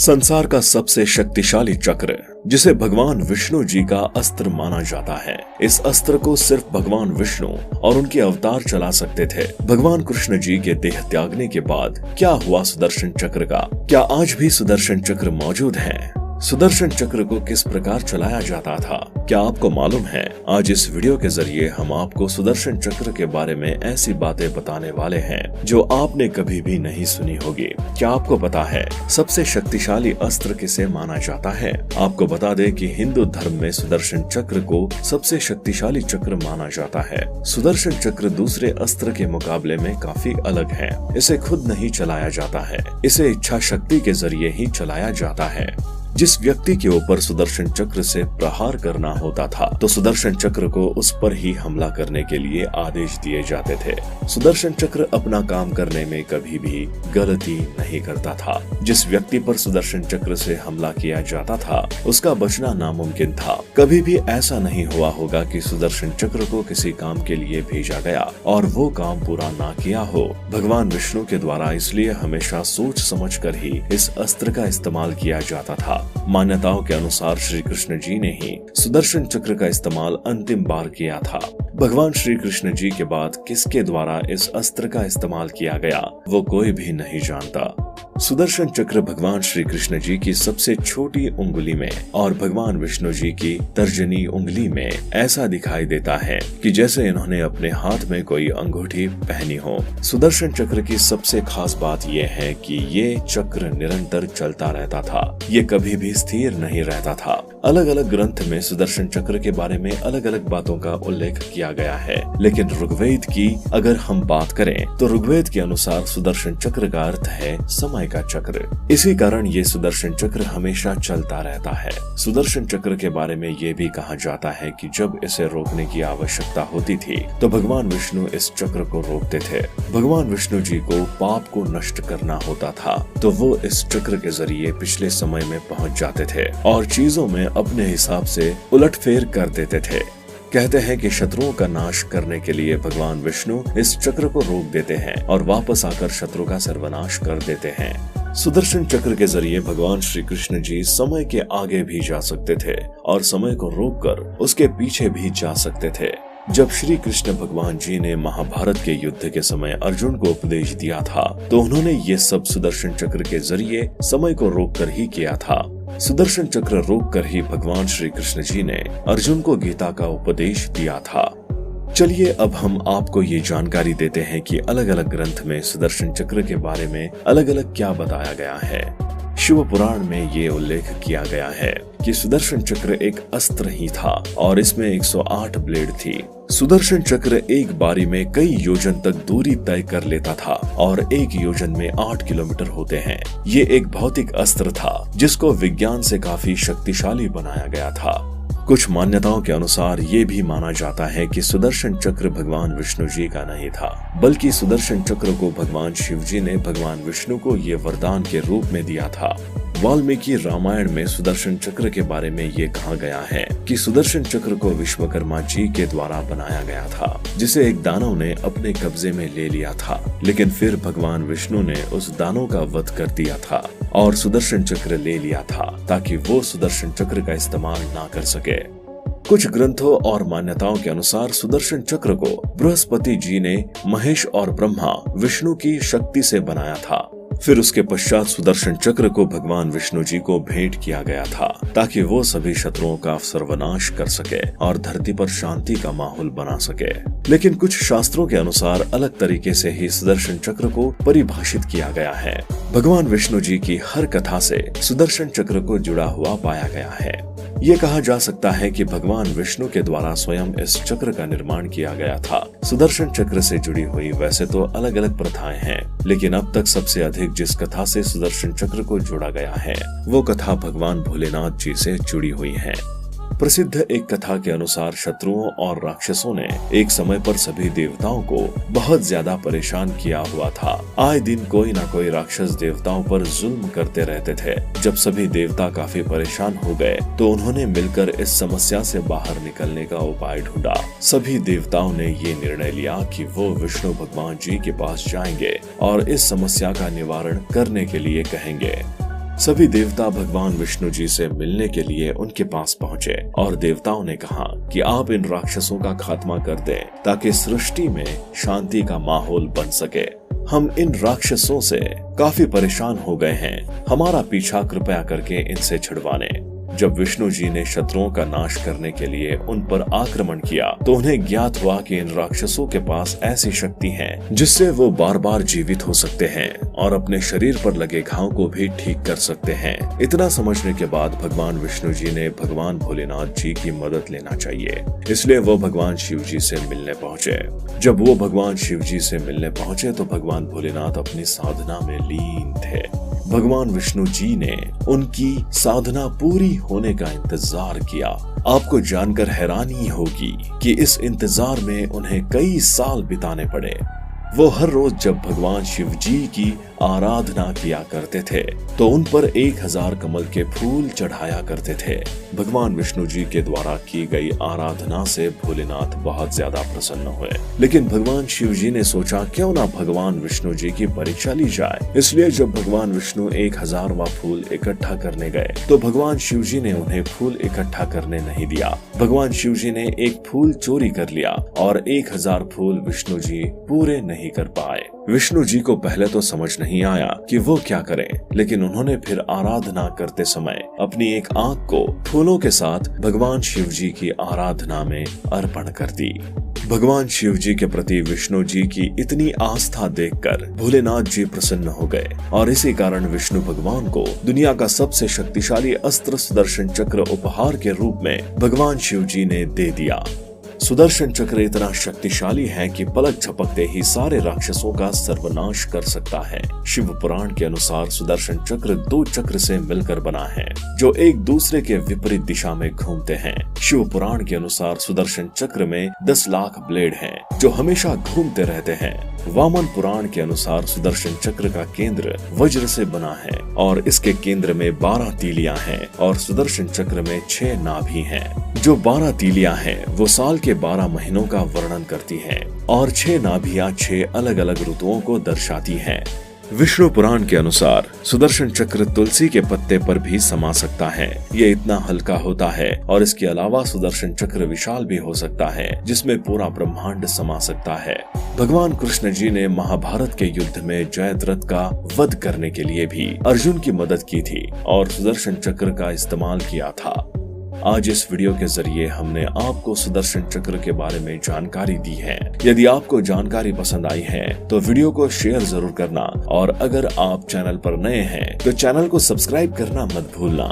संसार का सबसे शक्तिशाली चक्र, जिसे भगवान विष्णु जी का अस्त्र माना जाता है। इस अस्त्र को सिर्फ भगवान विष्णु और उनके अवतार चला सकते थे। भगवान कृष्ण जी के देह त्यागने के बाद क्या हुआ सुदर्शन चक्र का? क्या आज भी सुदर्शन चक्र मौजूद है? सुदर्शन चक्र को किस प्रकार चलाया जाता था, क्या आपको मालूम है? आज इस वीडियो के जरिए हम आपको सुदर्शन चक्र के बारे में ऐसी बातें बताने वाले हैं जो आपने कभी भी नहीं सुनी होगी। क्या आपको पता है सबसे शक्तिशाली अस्त्र किसे माना जाता है? आपको बता दें कि हिंदू धर्म में सुदर्शन चक्र को सबसे शक्तिशाली चक्र माना जाता है। सुदर्शन चक्र दूसरे अस्त्र के मुकाबले में काफी अलग है। इसे खुद नहीं चलाया जाता है, इसे इच्छा शक्ति के जरिए ही चलाया जाता है। जिस व्यक्ति के ऊपर सुदर्शन चक्र से प्रहार करना होता था तो सुदर्शन चक्र को उस पर ही हमला करने के लिए आदेश दिए जाते थे। सुदर्शन चक्र अपना काम करने में कभी भी गलती नहीं करता था। जिस व्यक्ति पर सुदर्शन चक्र से हमला किया जाता था उसका बचना नामुमकिन था। कभी भी ऐसा नहीं हुआ होगा कि सुदर्शन चक्र को किसी काम के लिए भेजा गया और वो काम पूरा ना किया हो। भगवान विष्णु के द्वारा इसलिए हमेशा सोच समझ कर ही इस अस्त्र का इस्तेमाल किया जाता था। मान्यताओं के अनुसार श्री कृष्ण जी ने ही सुदर्शन चक्र का इस्तेमाल अंतिम बार किया था। भगवान श्री कृष्ण जी के बाद किसके द्वारा इस अस्त्र का इस्तेमाल किया गया वो कोई भी नहीं जानता। सुदर्शन चक्र भगवान श्री कृष्ण जी की सबसे छोटी उंगली में और भगवान विष्णु जी की तर्जनी उंगली में ऐसा दिखाई देता है कि जैसे इन्होंने अपने हाथ में कोई अंगूठी पहनी हो। सुदर्शन चक्र की सबसे खास बात यह है कि ये चक्र निरंतर चलता रहता था, ये कभी भी स्थिर नहीं रहता था। अलग अलग ग्रंथ में सुदर्शन चक्र के बारे में अलग अलग बातों का उल्लेख किया गया है, लेकिन ऋग्वेद की अगर हम बात करें तो ऋग्वेद के अनुसार सुदर्शन चक्र का अर्थ है समय का चक्र। इसी कारण ये सुदर्शन चक्र हमेशा चलता रहता है। सुदर्शन चक्र के बारे में ये भी कहा जाता है कि जब इसे रोकने की आवश्यकता होती थी तो भगवान विष्णु इस चक्र को रोकते थे। भगवान विष्णु जी को पाप को नष्ट करना होता था तो वो इस चक्र के जरिए पिछले समय में पहुंच जाते थे और चीजों में अपने हिसाब से उलटफेर कर देते थे। कहते हैं कि शत्रुओं का नाश करने के लिए भगवान विष्णु इस चक्र को रोक देते हैं और वापस आकर शत्रु का सर्वनाश कर देते हैं। सुदर्शन चक्र के जरिए भगवान श्री कृष्ण जी समय के आगे भी जा सकते थे और समय को रोककर उसके पीछे भी जा सकते थे। जब श्री कृष्ण भगवान जी ने महाभारत के युद्ध के समय अर्जुन को उपदेश दिया था तो उन्होंने ये सब सुदर्शन चक्र के जरिए समय को रोककर ही किया था। सुदर्शन चक्र रोककर ही भगवान श्री कृष्ण जी ने अर्जुन को गीता का उपदेश दिया था। चलिए अब हम आपको ये जानकारी देते हैं कि अलग अलग ग्रंथ में सुदर्शन चक्र के बारे में अलग अलग क्या बताया गया है। शिव पुराण में ये उल्लेख किया गया है कि सुदर्शन चक्र एक अस्त्र ही था और इसमें 108 ब्लेड थी। सुदर्शन चक्र एक बारी में कई योजन तक दूरी तय कर लेता था और एक योजन में 8 किलोमीटर होते हैं। ये एक भौतिक अस्त्र था जिसको विज्ञान से काफी शक्तिशाली बनाया गया था। कुछ मान्यताओं के अनुसार ये भी माना जाता है कि सुदर्शन चक्र भगवान विष्णु जी का नहीं था, बल्कि सुदर्शन चक्र को भगवान शिव जी ने भगवान विष्णु को ये वरदान के रूप में दिया था। वाल्मीकि रामायण में सुदर्शन चक्र के बारे में ये कहा गया है कि सुदर्शन चक्र को विश्वकर्मा जी के द्वारा बनाया गया था, जिसे एक दानव ने अपने कब्जे में ले लिया था, लेकिन फिर भगवान विष्णु ने उस दानव का वध कर दिया था और सुदर्शन चक्र ले लिया था ताकि वो सुदर्शन चक्र का इस्तेमाल ना कर सके। कुछ ग्रंथों और मान्यताओं के अनुसार सुदर्शन चक्र को बृहस्पति जी ने महेश और ब्रह्मा विष्णु की शक्ति से बनाया था। फिर उसके पश्चात सुदर्शन चक्र को भगवान विष्णु जी को भेंट किया गया था ताकि वो सभी शत्रुओं का सर्वनाश कर सके और धरती पर शांति का माहौल बना सके। लेकिन कुछ शास्त्रों के अनुसार अलग तरीके से ही सुदर्शन चक्र को परिभाषित किया गया है। भगवान विष्णु जी की हर कथा से सुदर्शन चक्र को जुड़ा हुआ पाया गया है। ये कहा जा सकता है कि भगवान विष्णु के द्वारा स्वयं इस चक्र का निर्माण किया गया था। सुदर्शन चक्र से जुड़ी हुई वैसे तो अलग अलग प्रथाएं हैं, लेकिन अब तक सबसे अधिक जिस कथा से सुदर्शन चक्र को जोड़ा गया है वो कथा भगवान भोलेनाथ जी से जुड़ी हुई है। प्रसिद्ध एक कथा के अनुसार शत्रुओं और राक्षसों ने एक समय पर सभी देवताओं को बहुत ज्यादा परेशान किया हुआ था। आए दिन कोई ना कोई राक्षस देवताओं पर जुल्म करते रहते थे। जब सभी देवता काफी परेशान हो गए तो उन्होंने मिलकर इस समस्या से बाहर निकलने का उपाय ढूंढा। सभी देवताओं ने ये निर्णय लिया कि वो विष्णु भगवान जी के पास जाएंगे और इस समस्या का निवारण करने के लिए कहेंगे। सभी देवता भगवान विष्णु जी से मिलने के लिए उनके पास पहुँचे और देवताओं ने कहा कि आप इन राक्षसों का खात्मा कर दें ताकि सृष्टि में शांति का माहौल बन सके। हम इन राक्षसों से काफी परेशान हो गए हैं, हमारा पीछा कृपया करके इनसे छुड़वा लें। जब विष्णु जी ने शत्रुओं का नाश करने के लिए उन पर आक्रमण किया तो उन्हें ज्ञात हुआ कि इन राक्षसों के पास ऐसी शक्ति है जिससे वो बार बार जीवित हो सकते हैं और अपने शरीर पर लगे घाव को भी ठीक कर सकते हैं। इतना समझने के बाद भगवान विष्णु जी ने भगवान भोलेनाथ जी की मदद लेना चाहिए, इसलिए वो भगवान शिव जी से मिलने पहुँचे। जब वो भगवान शिव जी से मिलने पहुँचे तो भगवान भोलेनाथ अपनी साधना में लीन थे। भगवान विष्णु जी ने उनकी साधना पूरी होने का इंतजार किया। आपको जानकर हैरानी होगी कि इस इंतजार में उन्हें कई साल बिताने पड़े। वो हर रोज जब भगवान शिव जी की आराधना किया करते थे तो उन पर 1000 कमल के फूल चढ़ाया करते थे। भगवान विष्णु जी के द्वारा की गई आराधना से भोलेनाथ बहुत ज्यादा प्रसन्न हुए, लेकिन भगवान शिव जी ने सोचा क्यों ना भगवान विष्णु जी की परीक्षा ली जाए। इसलिए जब भगवान विष्णु 1000वां फूल इकट्ठा करने गए तो भगवान शिव जी ने उन्हें फूल इकट्ठा करने नहीं दिया। भगवान शिव जी ने एक फूल चोरी कर लिया और 1000 फूल विष्णु जी पूरे नहीं कर पाए। विष्णु जी को पहले तो समझ नहीं आया कि वो क्या करें, लेकिन उन्होंने फिर आराधना करते समय अपनी एक आंख को फूलों के साथ भगवान शिव जी की आराधना में अर्पण कर दी। भगवान शिव जी के प्रति विष्णु जी की इतनी आस्था देखकर भोलेनाथ जी प्रसन्न हो गए और इसी कारण विष्णु भगवान को दुनिया का सबसे शक्तिशाली अस्त्र सुदर्शन चक्र उपहार के रूप में भगवान शिव जी ने दे दिया। सुदर्शन चक्र इतना शक्तिशाली है कि पलक झपकते ही सारे राक्षसों का सर्वनाश कर सकता है। शिव पुराण के अनुसार सुदर्शन चक्र 2 चक्र से मिलकर बना है जो एक दूसरे के विपरीत दिशा में घूमते हैं। शिव पुराण के अनुसार सुदर्शन चक्र में 10 लाख ब्लेड हैं जो हमेशा घूमते रहते हैं। वामन पुराण के अनुसार सुदर्शन चक्र का केंद्र वज्र से बना है और इसके केंद्र में 12 तीलियां हैं और सुदर्शन चक्र में 6 नाभि हैं। जो 12 तीलियां हैं वो साल के 12 महीनों का वर्णन करती हैं और 6 नाभियां 6 अलग अलग ऋतुओं को दर्शाती हैं। विष्णु पुराण के अनुसार सुदर्शन चक्र तुलसी के पत्ते पर भी समा सकता है। ये इतना हल्का होता है और इसके अलावा सुदर्शन चक्र विशाल भी हो सकता है जिसमें पूरा ब्रह्मांड समा सकता है। भगवान कृष्ण जी ने महाभारत के युद्ध में जयद्रथ का वध करने के लिए भी अर्जुन की मदद की थी और सुदर्शन चक्र का इस्तेमाल किया था। आज इस वीडियो के जरिए हमने आपको सुदर्शन चक्र के बारे में जानकारी दी है। यदि आपको जानकारी पसंद आई है तो वीडियो को शेयर जरूर करना और अगर आप चैनल पर नए हैं तो चैनल को सब्सक्राइब करना मत भूलना।